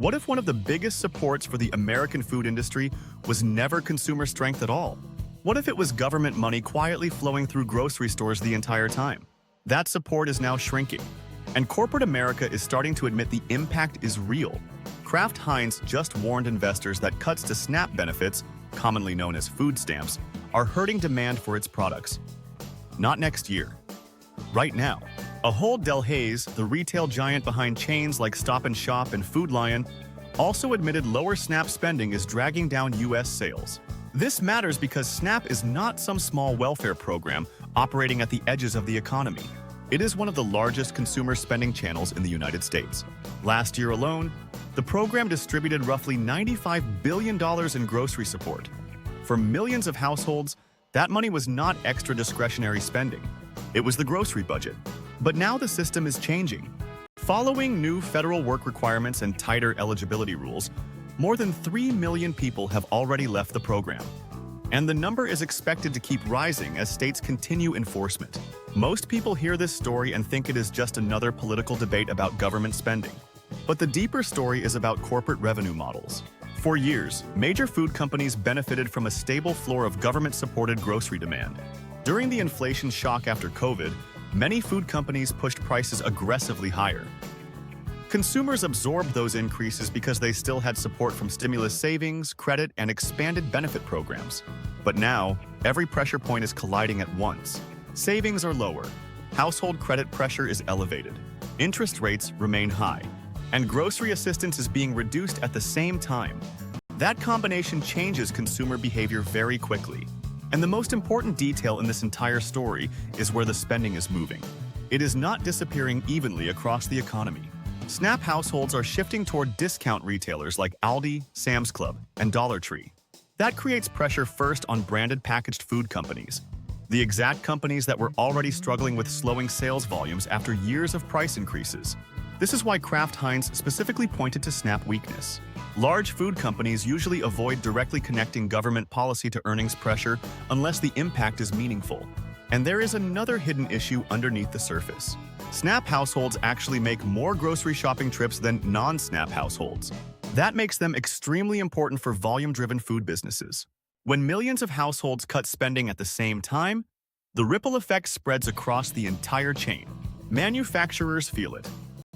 What if one of the biggest supports for the American food industry was never consumer strength at all? What if it was government money quietly flowing through grocery stores the entire time? That support is now shrinking, and corporate America is starting to admit the impact is real. Kraft Heinz just warned investors that cuts to SNAP benefits, commonly known as food stamps, are hurting demand for its products. Not next year. Right now. Ahold Delhaize, the retail giant behind chains like Stop & Shop and Food Lion, also admitted lower SNAP spending is dragging down U.S. sales. This matters because SNAP is not some small welfare program operating at the edges of the economy. It is one of the largest consumer spending channels in the United States. Last year alone, the program distributed roughly $95 billion in grocery support. For millions of households, that money was not extra discretionary spending. It was the grocery budget. But now the system is changing. Following new federal work requirements and tighter eligibility rules, more than 3 million people have already left the program. And the number is expected to keep rising as states continue enforcement. Most people hear this story and think it is just another political debate about government spending. But the deeper story is about corporate revenue models. For years, major food companies benefited from a stable floor of government-supported grocery demand. During the inflation shock after COVID, many food companies pushed prices aggressively higher. Consumers absorbed those increases because they still had support from stimulus savings, credit, and expanded benefit programs. But now, every pressure point is colliding at once. Savings are lower, household credit pressure is elevated, interest rates remain high, and grocery assistance is being reduced at the same time. That combination changes consumer behavior very quickly. And the most important detail in this entire story is where the spending is moving. It is not disappearing evenly across the economy. SNAP households are shifting toward discount retailers like Aldi, Sam's Club, and Dollar Tree. That creates pressure first on branded packaged food companies, the exact companies that were already struggling with slowing sales volumes after years of price increases. This is why Kraft Heinz specifically pointed to SNAP weakness. Large food companies usually avoid directly connecting government policy to earnings pressure unless the impact is meaningful. And there is another hidden issue underneath the surface. SNAP households actually make more grocery shopping trips than non-SNAP households. That makes them extremely important for volume-driven food businesses. When millions of households cut spending at the same time, the ripple effect spreads across the entire chain. Manufacturers feel it.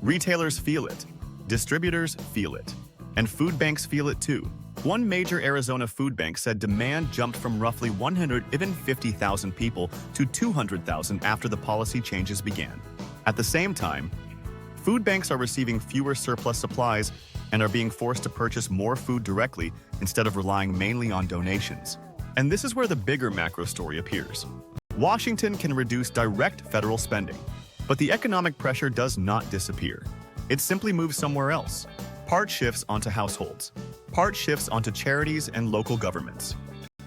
Retailers feel it. Distributors feel it. And food banks feel it too. One major Arizona food bank said demand jumped from roughly 150,000 people to 200,000 after the policy changes began. At the same time, food banks are receiving fewer surplus supplies and are being forced to purchase more food directly instead of relying mainly on donations. And this is where the bigger macro story appears. Washington can reduce direct federal spending, but the economic pressure does not disappear. It simply moves somewhere else. Part shifts onto households, part shifts onto charities and local governments,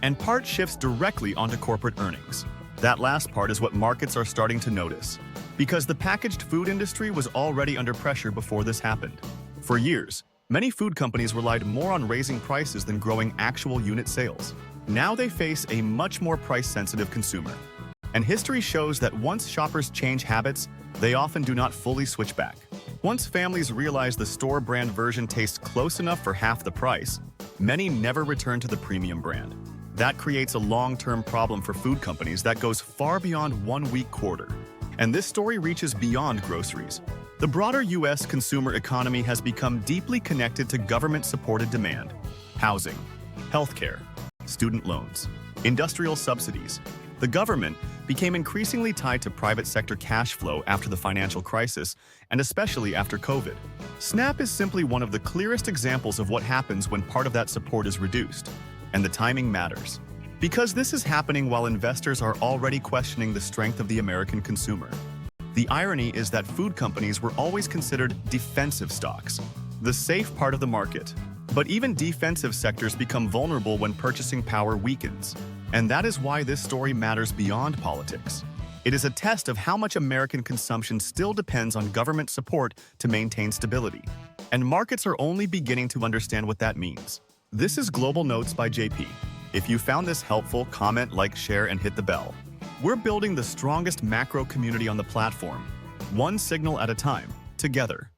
and part shifts directly onto corporate earnings. That last part is what markets are starting to notice, because the packaged food industry was already under pressure before this happened. For years, many food companies relied more on raising prices than growing actual unit sales. Now they face a much more price-sensitive consumer. And history shows that once shoppers change habits, they often do not fully switch back. Once families realize the store brand version tastes close enough for half the price, many never return to the premium brand. That creates a long-term problem for food companies that goes far beyond 1 week quarter. And this story reaches beyond groceries. The broader U.S. consumer economy has become deeply connected to government-supported demand: housing, healthcare, student loans, industrial subsidies. The government became increasingly tied to private sector cash flow after the financial crisis, and especially after COVID. SNAP is simply one of the clearest examples of what happens when part of that support is reduced. And the timing matters, because this is happening while investors are already questioning the strength of the American consumer. The irony is that food companies were always considered defensive stocks, the safe part of the market. But even defensive sectors become vulnerable when purchasing power weakens. And that is why this story matters beyond politics. It is a test of how much American consumption still depends on government support to maintain stability. And markets are only beginning to understand what that means. This is Global Notes by JP. If you found this helpful, comment, like, share, and hit the bell. We're building the strongest macro community on the platform, one signal at a time, together.